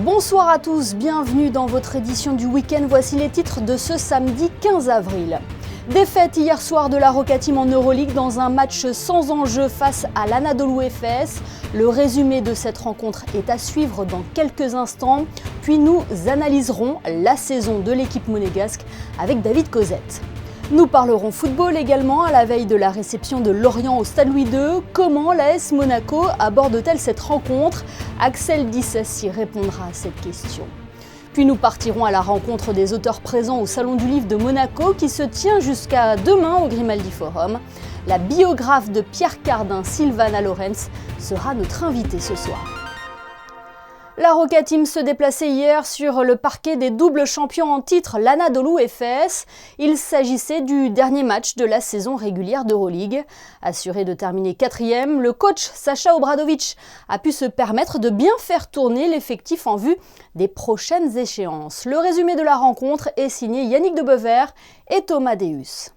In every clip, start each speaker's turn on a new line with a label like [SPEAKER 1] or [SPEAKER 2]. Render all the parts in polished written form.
[SPEAKER 1] Bonsoir à tous, bienvenue dans votre édition du week-end. Voici les titres de ce samedi 15 avril. Défaite hier soir de la Roca Team en Euroleague dans un match sans enjeu face à l'Anadolu Efes. Le résumé de cette rencontre est à suivre dans quelques instants. Puis nous analyserons la saison de l'équipe monégasque avec David Cosette. Nous parlerons football également à la veille de la réception de Lorient au Stade Louis II. Comment l'AS Monaco aborde-t-elle cette rencontre ? Axel Dissassi répondra à cette question. Puis nous partirons à la rencontre des auteurs présents au Salon du Livre de Monaco qui se tient jusqu'à demain au Grimaldi Forum. La biographe de Pierre Cardin, Sylvana Lorenz, sera notre invitée ce soir. La Roca Team se déplaçait hier sur le parquet des doubles champions en titre, l'Anadolu Efes. Il s'agissait du dernier match de la saison régulière d'Euroleague. Assuré de terminer 4e, le coach Sacha Obradovic a pu se permettre de bien faire tourner l'effectif en vue des prochaines échéances. Le résumé de la rencontre est signé Yannick Debever et Thomas Deus.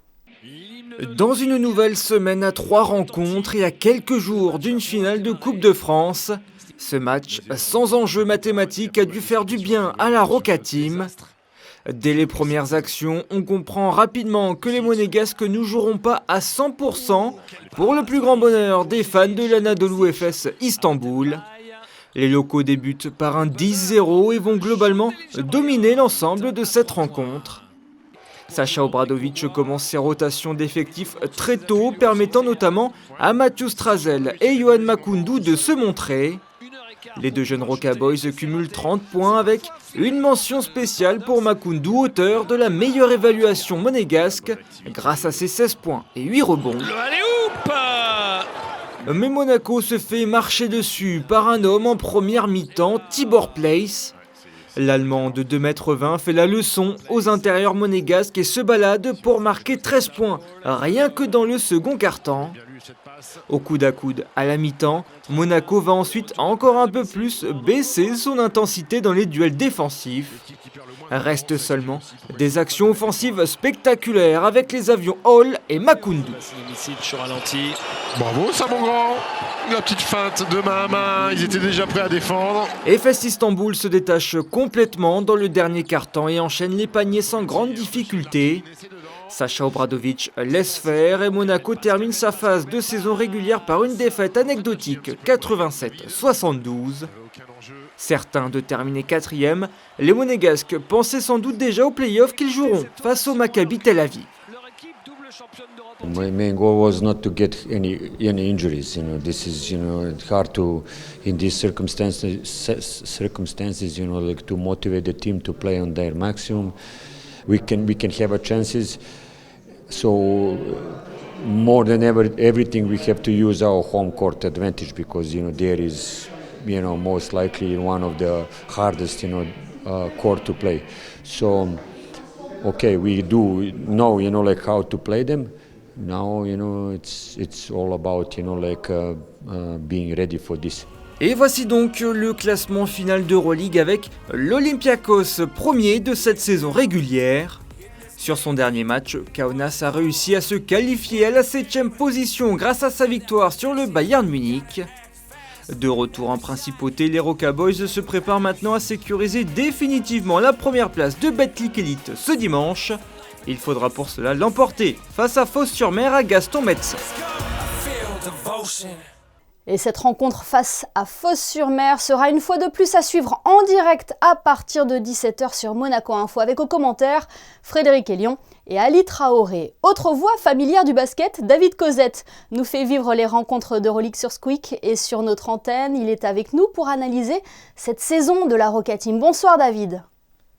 [SPEAKER 2] Dans une nouvelle semaine à 3 rencontres et à quelques jours d'une finale de Coupe de France, ce match sans enjeu mathématique a dû faire du bien à la Roca Team. Dès les premières actions, on comprend rapidement que les Monégasques ne joueront pas à 100% pour le plus grand bonheur des fans de l'Anadolu Efes Istanbul. Les locaux débutent par un 10-0 et vont globalement dominer l'ensemble de cette rencontre. Sacha Obradovic commence ses rotations d'effectifs très tôt, permettant notamment à Mathieu Strazel et Yohan Makoundou de se montrer. Les deux jeunes Roca Boys cumulent 30 points avec une mention spéciale pour Makoundou, auteur de la meilleure évaluation monégasque grâce à ses 16 points et 8 rebonds. Mais Monaco se fait marcher dessus par un homme en première mi-temps, Tibor Place. L'Allemand de 2,20 m fait la leçon aux intérieurs monégasques et se balade pour marquer 13 points, rien que dans le second quart-temps. Au coude à coude à la mi-temps, Monaco va ensuite encore un peu plus baisser son intensité dans les duels défensifs. Restent seulement des actions offensives spectaculaires avec les avions Hall et Makoundou.
[SPEAKER 3] Bravo ça mon grand. La petite feinte de main à main, ils étaient déjà prêts à défendre.
[SPEAKER 2] Efes Istanbul se détache complètement dans le dernier quart-temps et enchaîne les paniers sans grande difficulté. Sacha Obradovic laisse faire et Monaco termine sa phase de saison régulière par une défaite anecdotique 87-72. Certains de terminer 4e, les Monégasques pensaient sans doute déjà aux playoffs qu'ils joueront face au Maccabi Tel Aviv.
[SPEAKER 4] My main goal was not to get any injuries. This is hard to in these circumstances. Like to motivate the team to play on their maximum. We can have our chances. So more than ever, everything we have to use our home court advantage because there is most likely one of the hardest court to play. So okay, we do know like how to play them. Now it's all about being ready for this.
[SPEAKER 2] Et voici donc le classement final d'Euroleague avec l'Olympiakos premier de cette saison régulière. Sur son dernier match, Kaunas a réussi à se qualifier à la 7e position grâce à sa victoire sur le Bayern Munich. De retour en principauté, les Roca Boys se préparent maintenant à sécuriser définitivement la première place de Betclic Elite ce dimanche. Il faudra pour cela l'emporter face à Fos-sur-Mer à Gaston Metz.
[SPEAKER 1] Et cette rencontre face à Fos-sur-Mer sera une fois de plus à suivre en direct à partir de 17h sur Monaco Info avec aux commentaires Frédéric Elion et Ali Traoré. Autre voix familière du basket, David Cosette nous fait vivre les rencontres d'Euroleague sur Squeak et sur notre antenne. Il est avec nous pour analyser cette saison de la Roca Team. Bonsoir David.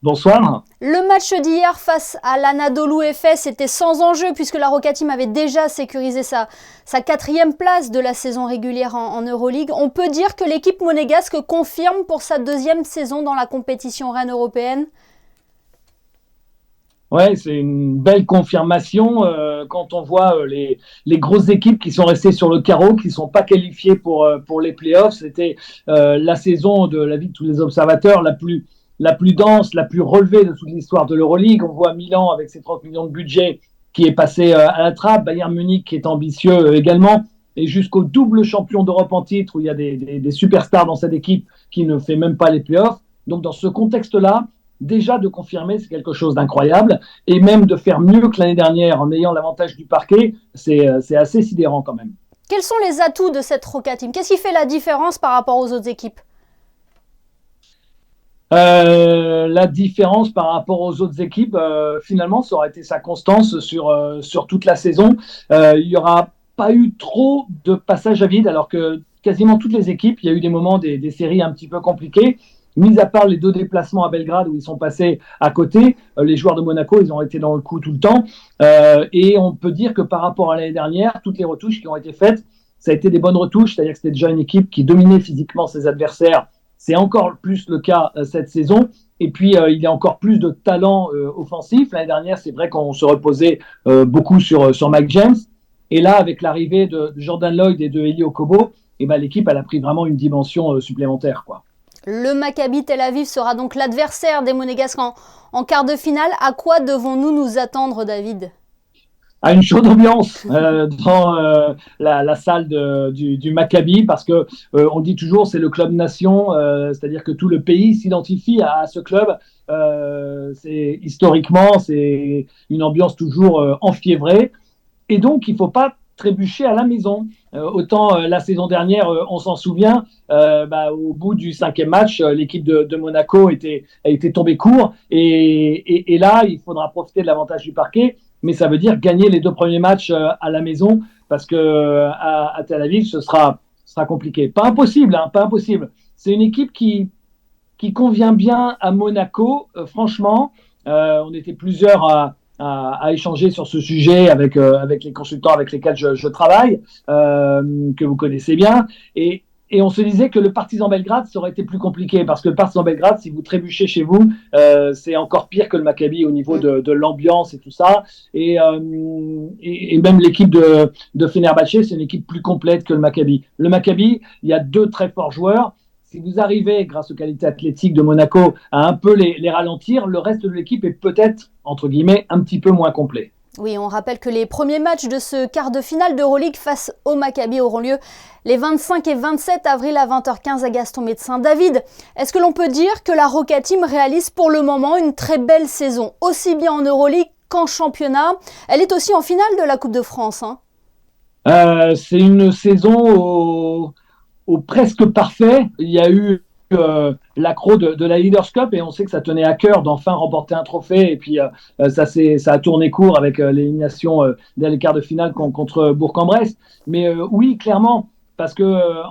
[SPEAKER 5] Bonsoir.
[SPEAKER 1] Le match d'hier face à l'Anadolu Efes était sans enjeu puisque la Roca Team avait déjà sécurisé sa 4e place de la saison régulière en Euroleague. On peut dire que l'équipe monégasque confirme pour sa 2e saison dans la compétition reine européenne.
[SPEAKER 5] Ouais, c'est une belle confirmation quand on voit les grosses équipes qui sont restées sur le carreau, qui ne sont pas qualifiées pour les playoffs. C'était la saison, de l'avis de tous les observateurs, la plus dense, la plus relevée de toute l'histoire de l'Euroleague. On voit Milan avec ses 30 millions de budget qui est passé à la trappe, Bayern Munich qui est ambitieux également, et jusqu'au double champion d'Europe en titre où il y a des superstars dans cette équipe qui ne fait même pas les playoffs. Donc dans ce contexte-là, déjà de confirmer, c'est quelque chose d'incroyable. Et même de faire mieux que l'année dernière en ayant l'avantage du parquet, c'est assez sidérant quand même.
[SPEAKER 1] Quels sont les atouts de cette Roca Team? Qu'est-ce qui fait la différence par rapport aux autres équipes?
[SPEAKER 5] La différence par rapport aux autres équipes, finalement, ça aurait été sa constance sur toute la saison. Il n'y aura pas eu trop de passages à vide, alors que quasiment toutes les équipes, il y a eu des moments, des séries un petit peu compliquées. Mis à part les 2 déplacements à Belgrade où ils sont passés à côté, les joueurs de Monaco, ils ont été dans le coup tout le temps. Et on peut dire que par rapport à l'année dernière, toutes les retouches qui ont été faites, ça a été des bonnes retouches, c'est-à-dire que c'était déjà une équipe qui dominait physiquement ses adversaires. C'est encore plus le cas cette saison. Et puis, il y a encore plus de talent offensif. L'année dernière, c'est vrai qu'on se reposait beaucoup sur Mike James. Et là, avec l'arrivée de Jordan Lloyd et de Eli Okobo, eh ben, l'équipe elle a pris vraiment une dimension supplémentaire, quoi.
[SPEAKER 1] Le Maccabi Tel Aviv sera donc l'adversaire des Monégasques en quart de finale. À quoi devons-nous nous attendre, David?
[SPEAKER 5] À une chaude ambiance dans la salle du Maccabi, parce que on dit toujours c'est le club nation, c'est-à-dire que tout le pays s'identifie à ce club. Historiquement, c'est une ambiance toujours enfiévrée, et donc il ne faut pas trébucher à la maison. Autant la saison dernière, on s'en souvient, au bout du 5e match, l'équipe de Monaco a été tombée court, et là, il faudra profiter de l'avantage du parquet. Mais ça veut dire gagner les 2 premiers matchs à la maison, parce que à Tel Aviv, ce sera compliqué. Pas impossible, hein, pas impossible. C'est une équipe qui convient bien à Monaco. Franchement, on était plusieurs à échanger sur ce sujet avec les consultants avec lesquels je travaille, que vous connaissez bien. Et on se disait que le Partizan Belgrade, ça aurait été plus compliqué, parce que le Partizan Belgrade, si vous trébuchez chez vous, c'est encore pire que le Maccabi au niveau de l'ambiance et tout ça. Et même l'équipe de Fenerbahçe, c'est une équipe plus complète que le Maccabi. Le Maccabi, il y a 2 très forts joueurs. Si vous arrivez, grâce aux qualités athlétiques de Monaco, à un peu les ralentir, le reste de l'équipe est peut-être, entre guillemets, un petit peu moins complet.
[SPEAKER 1] Oui, on rappelle que les premiers matchs de ce quart de finale d'Euroleague face au Maccabi auront lieu les 25 et 27 avril à 20h15 à Gaston Médecin. David, est-ce que l'on peut dire que la Roca Team réalise pour le moment une très belle saison, aussi bien en Euroleague qu'en championnat? Elle est aussi en finale de la Coupe de France, hein.
[SPEAKER 5] C'est une saison au presque parfait. Il y a eu l'accro de la Leaders Cup, et on sait que ça tenait à cœur d'enfin remporter un trophée, et puis ça a tourné court avec l'élimination dès les quarts de finale contre Bourg-en-Bresse. Mais oui, clairement, parce que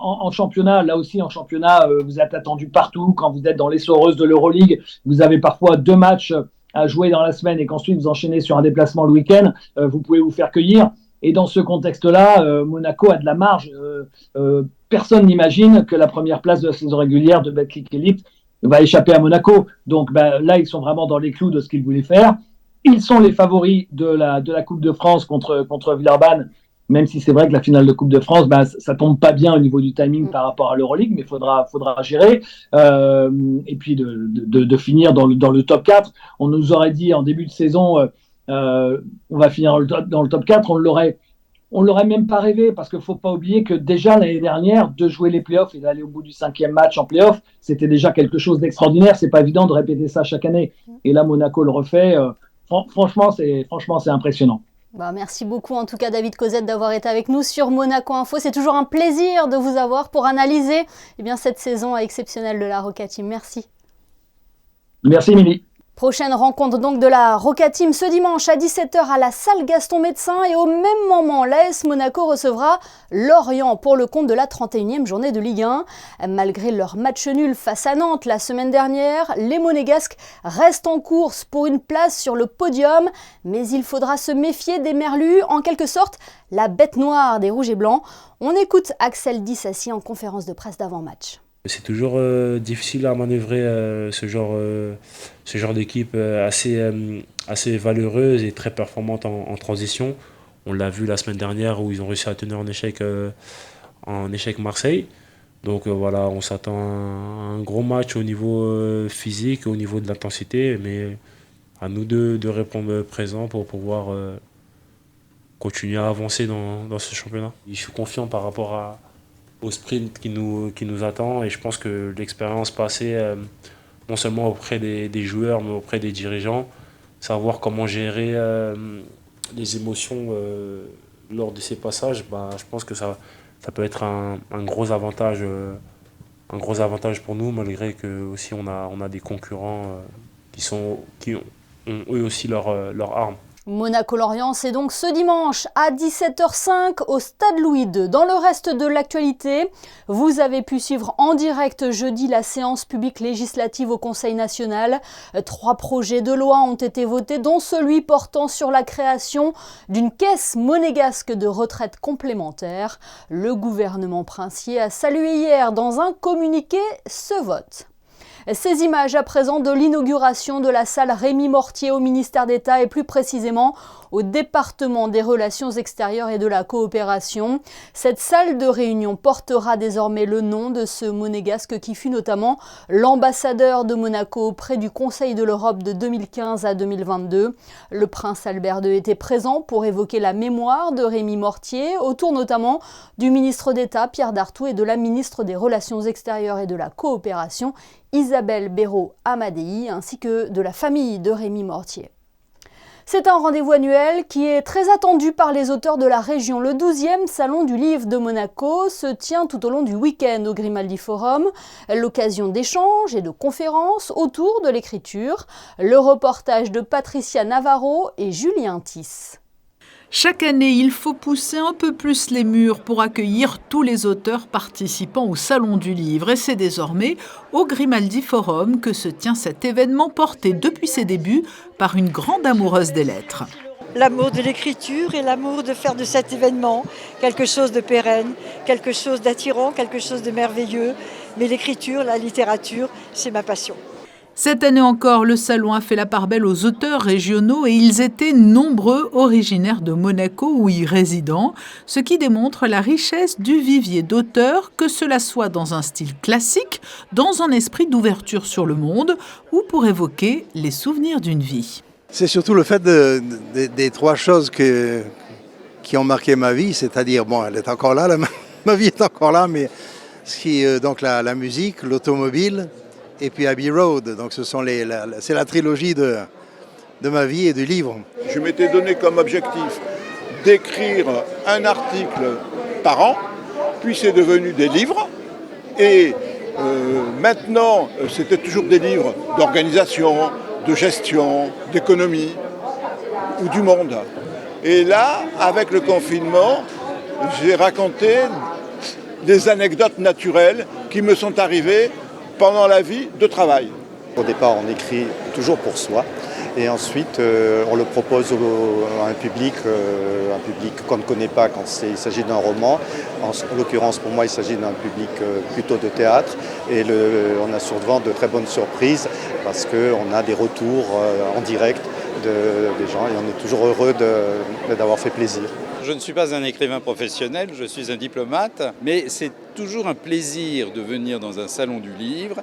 [SPEAKER 5] en championnat, là aussi en championnat, vous êtes attendu partout. Quand vous êtes dans l'essoreuse de l'Euroleague, vous avez parfois 2 matchs à jouer dans la semaine, et qu'ensuite vous enchaînez sur un déplacement le week-end, vous pouvez vous faire cueillir. Et dans ce contexte-là, Monaco a de la marge. Personne n'imagine que la première place de la saison régulière de Betclic Elite va échapper à Monaco. Donc là, ils sont vraiment dans les clous de ce qu'ils voulaient faire. Ils sont les favoris de la Coupe de France contre Villeurbanne, même si c'est vrai que la finale de Coupe de France, ça tombe pas bien au niveau du timing par rapport à l'Euroleague, mais faudra gérer. Et puis de finir dans le top 4. On nous aurait dit en début de saison, on va finir dans le top 4, on l'aurait même pas rêvé, parce qu'il ne faut pas oublier que déjà l'année dernière, de jouer les playoffs et d'aller au bout du 5e match en playoffs, c'était déjà quelque chose d'extraordinaire. C'est pas évident de répéter ça chaque année. Et là, Monaco le refait. Franchement, c'est impressionnant.
[SPEAKER 1] Merci beaucoup en tout cas David Cosette d'avoir été avec nous sur Monaco Info. C'est toujours un plaisir de vous avoir pour analyser cette saison exceptionnelle de la Roca Team. Merci.
[SPEAKER 5] Merci Émilie.
[SPEAKER 1] Prochaine rencontre donc de la Roca Team ce dimanche à 17h à la salle Gaston Médecin, et au même moment, l'AS Monaco recevra Lorient pour le compte de la 31e journée de Ligue 1. Malgré leur match nul face à Nantes la semaine dernière, les Monégasques restent en course pour une place sur le podium, mais il faudra se méfier des Merlus, en quelque sorte la bête noire des Rouges et Blancs. On écoute Axel Disassi en conférence de presse d'avant-match.
[SPEAKER 6] C'est toujours difficile à manœuvrer ce genre d'équipe assez valeureuse et très performante en transition. On l'a vu la semaine dernière où ils ont réussi à tenir en échec Marseille. Donc voilà, on s'attend à un gros match au niveau physique, au niveau de l'intensité, mais à nous de répondre présent pour pouvoir continuer à avancer dans ce championnat. Je suis confiant par rapport au sprint qui nous attend, et je pense que l'expérience passée non seulement auprès des joueurs, mais auprès des dirigeants, savoir comment gérer les émotions lors de ces passages. Je pense que ça peut être un gros avantage pour nous, malgré que aussi on a des concurrents qui ont eux aussi leur arme.
[SPEAKER 1] Monaco-Lorient, c'est donc ce dimanche à 17h05 au Stade Louis II. Dans le reste de l'actualité, vous avez pu suivre en direct jeudi la séance publique législative au Conseil national. 3 projets de loi ont été votés, dont celui portant sur la création d'une caisse monégasque de retraite complémentaire. Le gouvernement princier a salué hier dans un communiqué ce vote. Ces images à présent de l'inauguration de la salle Rémy Mortier au ministère d'État et plus précisément au département des Relations extérieures et de la coopération. Cette salle de réunion portera désormais le nom de ce monégasque qui fut notamment l'ambassadeur de Monaco auprès du Conseil de l'Europe de 2015 à 2022. Le prince Albert II était présent pour évoquer la mémoire de Rémy Mortier, autour notamment du ministre d'État Pierre Dartout et de la ministre des Relations extérieures et de la coopération Isabelle Béraud-Amadei, ainsi que de la famille de Rémy Mortier. C'est un rendez-vous annuel qui est très attendu par les auteurs de la région. Le 12e Salon du Livre de Monaco se tient tout au long du week-end au Grimaldi Forum, l'occasion d'échanges et de conférences autour de l'écriture. Le reportage de Patricia Navarro et Julien Tiss.
[SPEAKER 7] Chaque année, il faut pousser un peu plus les murs pour accueillir tous les auteurs participant au Salon du Livre. Et c'est désormais au Grimaldi Forum que se tient cet événement porté depuis ses débuts par une grande amoureuse des lettres.
[SPEAKER 8] L'amour de l'écriture et l'amour de faire de cet événement quelque chose de pérenne, quelque chose d'attirant, quelque chose de merveilleux. Mais l'écriture, la littérature, c'est ma passion.
[SPEAKER 7] Cette année encore, le salon a fait la part belle aux auteurs régionaux et ils étaient nombreux, originaires de Monaco ou y résidant, ce qui démontre la richesse du vivier d'auteurs, que cela soit dans un style classique, dans un esprit d'ouverture sur le monde ou pour évoquer les souvenirs d'une vie.
[SPEAKER 9] C'est surtout le fait des 3 choses qui ont marqué ma vie, c'est-à-dire, bon, elle est encore là, ma vie est encore là, mais donc la musique, l'automobile, et puis Abbey Road, donc c'est la trilogie de ma vie et du livre.
[SPEAKER 10] Je m'étais donné comme objectif d'écrire un article par an, puis c'est devenu des livres, et maintenant c'était toujours des livres d'organisation, de gestion, d'économie ou du monde. Et là, avec le confinement, j'ai raconté des anecdotes naturelles qui me sont arrivées pendant la vie de travail.
[SPEAKER 11] Au départ, on écrit toujours pour soi et ensuite on le propose à un public qu'on ne connaît pas quand il s'agit d'un roman. En l'occurrence, pour moi, il s'agit d'un public plutôt de théâtre et on a souvent de très bonnes surprises parce qu'on a des retours en direct des gens et on est toujours heureux d'avoir fait plaisir.
[SPEAKER 12] Je ne suis pas un écrivain professionnel, je suis un diplomate, mais c'est toujours un plaisir de venir dans un salon du livre,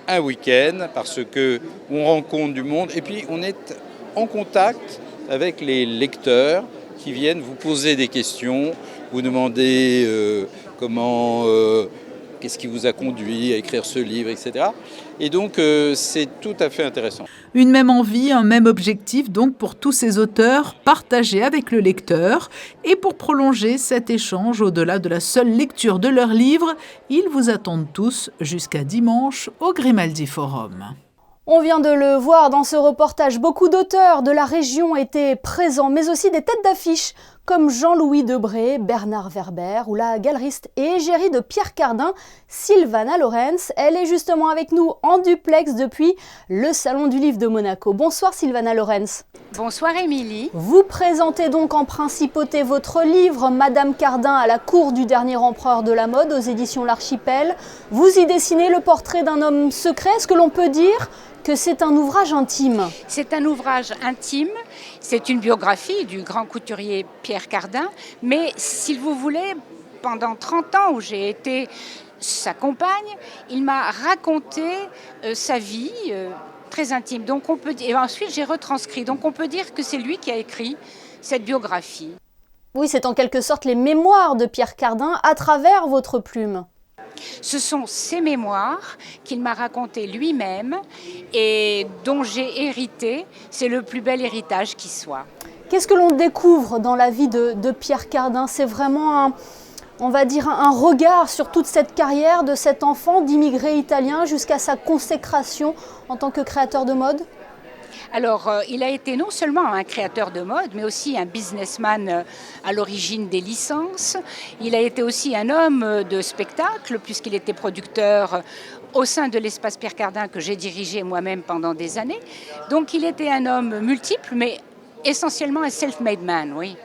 [SPEAKER 12] un week-end, parce qu'on rencontre du monde et puis on est en contact avec les lecteurs qui viennent vous poser des questions, vous demander qu'est-ce qui vous a conduit à écrire ce livre, etc. Et donc, c'est tout à fait intéressant.
[SPEAKER 7] Une même envie, un même objectif donc pour tous ces auteurs, partagés avec le lecteur. Et pour prolonger cet échange au-delà de la seule lecture de leurs livres, ils vous attendent tous jusqu'à dimanche au Grimaldi Forum.
[SPEAKER 1] On vient de le voir dans ce reportage, beaucoup d'auteurs de la région étaient présents, mais aussi des têtes d'affiche comme Jean-Louis Debré, Bernard Werber ou la galeriste et égérie de Pierre Cardin, Sylvana Lorenz. Elle est justement avec nous en duplex depuis le Salon du Livre de Monaco. Bonsoir Sylvana Lorenz.
[SPEAKER 13] Bonsoir Émilie.
[SPEAKER 1] Vous présentez donc en principauté votre livre Madame Cardin à la cour du dernier empereur de la mode aux éditions L'Archipel. Vous y dessinez le portrait d'un homme secret. Est-ce que l'on peut dire que c'est un ouvrage intime?
[SPEAKER 13] C'est un ouvrage intime, c'est une biographie du grand couturier Pierre Cardin, mais si vous voulez, pendant 30 ans où j'ai été sa compagne, il m'a raconté sa vie très intime. Donc et ensuite j'ai retranscrit, donc on peut dire que c'est lui qui a écrit cette biographie.
[SPEAKER 1] Oui, c'est en quelque sorte les mémoires de Pierre Cardin à travers votre plume.
[SPEAKER 13] Ce sont ses mémoires qu'il m'a racontées lui-même et dont j'ai hérité. C'est le plus bel héritage qui soit.
[SPEAKER 1] Qu'est-ce que l'on découvre dans la vie de Pierre Cardin? C'est vraiment on va dire un regard sur toute cette carrière de cet enfant d'immigré italien jusqu'à sa consécration en tant que créateur de mode?
[SPEAKER 13] Alors, il a été non seulement un créateur de mode, mais aussi un businessman à l'origine des licences. Il a été aussi un homme de spectacle, puisqu'il était producteur au sein de l'espace Pierre Cardin que j'ai dirigé moi-même pendant des années. Donc, il était un homme multiple, mais essentiellement un self-made man, oui.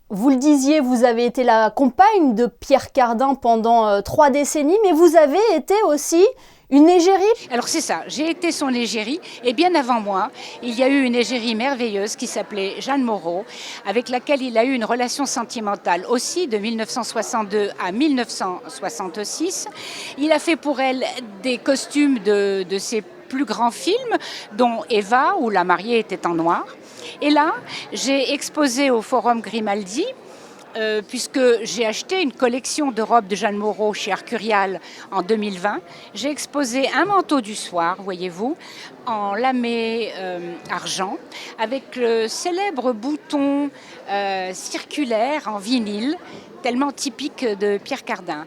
[SPEAKER 1] Vous le disiez, vous avez été la compagne de Pierre Cardin pendant 3 décennies, mais vous avez été aussi une égérie.
[SPEAKER 13] Alors c'est ça, j'ai été son égérie et bien avant moi, il y a eu une égérie merveilleuse qui s'appelait Jeanne Moreau, avec laquelle il a eu une relation sentimentale aussi de 1962 à 1966. Il a fait pour elle des costumes de ses plus grands films, dont Eva, où la mariée était en noir. Et là, j'ai exposé au Forum Grimaldi, puisque j'ai acheté une collection de robes de Jeanne Moreau chez Arcurial en 2020. J'ai exposé un manteau du soir, voyez-vous, en lamé argent, avec le célèbre bouton circulaire en vinyle, tellement typique de Pierre Cardin.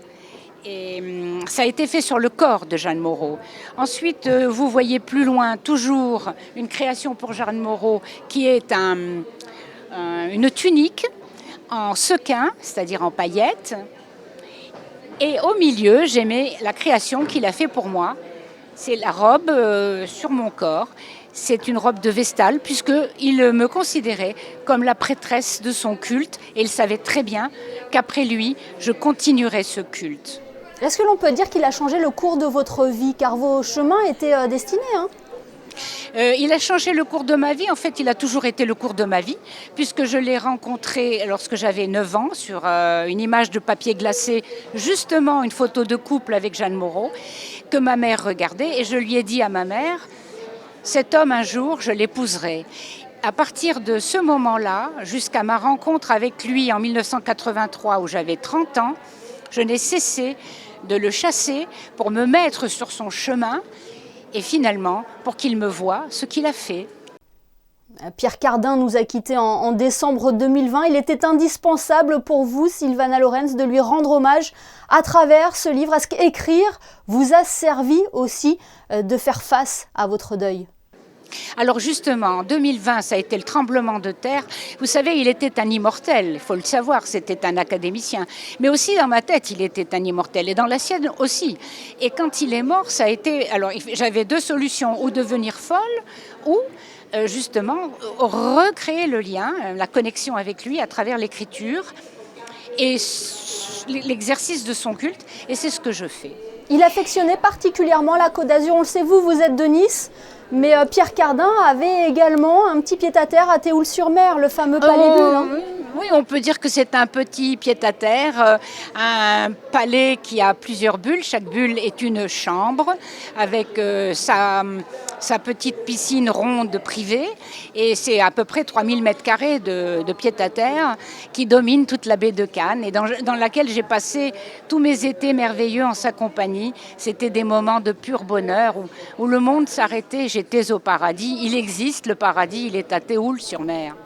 [SPEAKER 13] Et ça a été fait sur le corps de Jeanne Moreau. Ensuite, vous voyez plus loin, toujours une création pour Jeanne Moreau, qui est une tunique en sequin, c'est-à-dire en paillettes. Et au milieu, j'ai mis la création qu'il a fait pour moi. C'est la robe sur mon corps. C'est une robe de Vestale, puisqu'il me considérait comme la prêtresse de son culte. Et il savait très bien qu'après lui, je continuerais ce culte.
[SPEAKER 1] Est-ce que l'on peut dire qu'il a changé le cours de votre vie, car vos chemins étaient destinés, hein?
[SPEAKER 13] Il a changé le cours de ma vie. En fait, il a toujours été le cours de ma vie, puisque je l'ai rencontré lorsque j'avais 9 ans sur une image de papier glacé, justement une photo de couple avec Jeanne Moreau, que ma mère regardait. Et je lui ai dit à ma mère, cet homme, un jour, je l'épouserai. À partir de ce moment-là, jusqu'à ma rencontre avec lui en 1983, où j'avais 30 ans, je n'ai cessé de le chasser pour me mettre sur son chemin et finalement pour qu'il me voie, ce qu'il a fait.
[SPEAKER 1] Pierre Cardin nous a quittés en décembre 2020. Il était indispensable pour vous, Sylvana Lorenz, de lui rendre hommage à travers ce livre. Est-ce qu'écrire vous a servi aussi de faire face à votre deuil ?
[SPEAKER 13] Alors justement, en 2020, ça a été le tremblement de terre. Vous savez, il était un immortel, il faut le savoir, c'était un académicien. Mais aussi dans ma tête, il était un immortel, et dans la sienne aussi. Et quand il est mort, ça a été... Alors j'avais 2 solutions, ou devenir folle, ou justement recréer le lien, la connexion avec lui à travers l'écriture et l'exercice de son culte. Et c'est ce que je fais.
[SPEAKER 1] Il affectionnait particulièrement la Côte d'Azur. On le sait, vous êtes de Nice. Mais Pierre Cardin avait également un petit pied-à-terre à Théoule-sur-Mer, le fameux palais Bulle. Hein.
[SPEAKER 13] Oui, on peut dire que c'est un petit pied-à-terre, un palais qui a plusieurs bulles. Chaque bulle est une chambre avec sa petite piscine ronde privée. Et c'est à peu près 3000 mètres carrés de pied-à-terre qui domine toute la baie de Cannes et dans laquelle j'ai passé tous mes étés merveilleux en sa compagnie. C'était des moments de pur bonheur où le monde s'arrêtait. J'étais au paradis. Il existe le paradis, il est à Théoule-sur-Mer.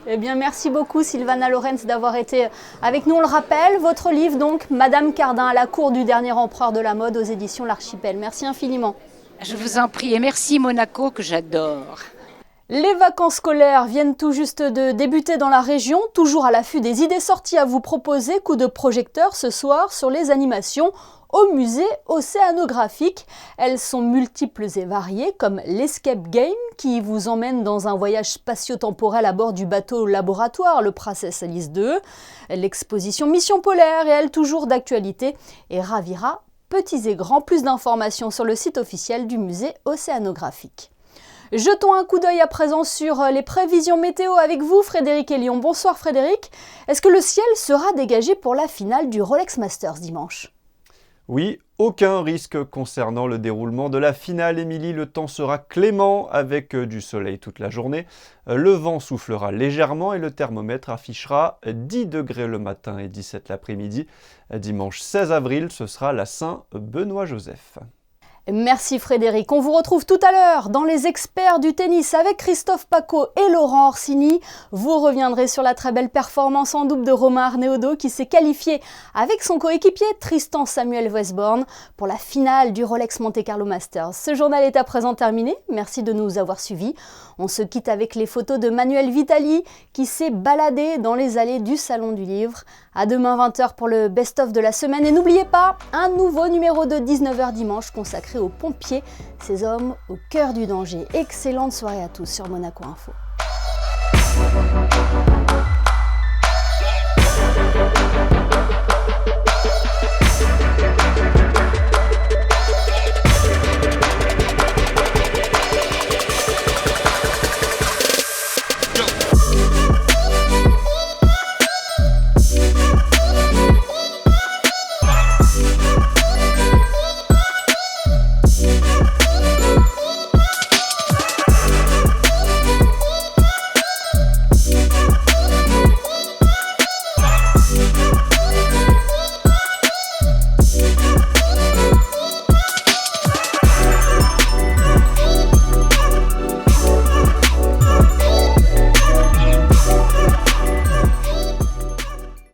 [SPEAKER 1] Eh bien, merci beaucoup Sylvana Lorenz d'avoir été avec nous. On le rappelle, votre livre donc, Madame Cardin à la cour du dernier empereur de la mode aux éditions L'Archipel. Merci infiniment.
[SPEAKER 13] Je vous en prie et merci Monaco que j'adore.
[SPEAKER 1] Les vacances scolaires viennent tout juste de débuter dans la région, toujours à l'affût des idées sorties à vous proposer. Coup de projecteur ce soir sur les animations au musée océanographique. Elles sont multiples et variées, comme l'Escape Game, qui vous emmène dans un voyage spatio-temporel à bord du bateau laboratoire, le Princess Alice 2. L'exposition Mission Polaire, et elle toujours d'actualité, et ravira petits et grands. Plus d'informations sur le site officiel du musée océanographique. Jetons un coup d'œil à présent sur les prévisions météo avec vous, Frédéric Elion. Bonsoir Frédéric. Est-ce que le ciel sera dégagé pour la finale du Rolex Masters dimanche ?
[SPEAKER 14] Oui, aucun risque concernant le déroulement de la finale. Émilie, le temps sera clément avec du soleil toute la journée. Le vent soufflera légèrement et le thermomètre affichera 10 degrés le matin et 17 l'après-midi. Dimanche 16 avril, ce sera la Saint-Benoît-Joseph.
[SPEAKER 1] Merci Frédéric. On vous retrouve tout à l'heure dans les experts du tennis avec Christophe Pacaud et Laurent Orsini. Vous reviendrez sur la très belle performance en double de Romain Arneaudo qui s'est qualifié avec son coéquipier Tristan Samuel Westborn pour la finale du Rolex Monte Carlo Masters. Ce journal est à présent terminé. Merci de nous avoir suivis. On se quitte avec les photos de Manuel Vitali qui s'est baladé dans les allées du Salon du Livre. À demain 20h pour le best-of de la semaine. Et n'oubliez pas, un nouveau numéro de 19h dimanche consacré aux pompiers, ces hommes au cœur du danger. Excellente soirée à tous sur Monaco Info.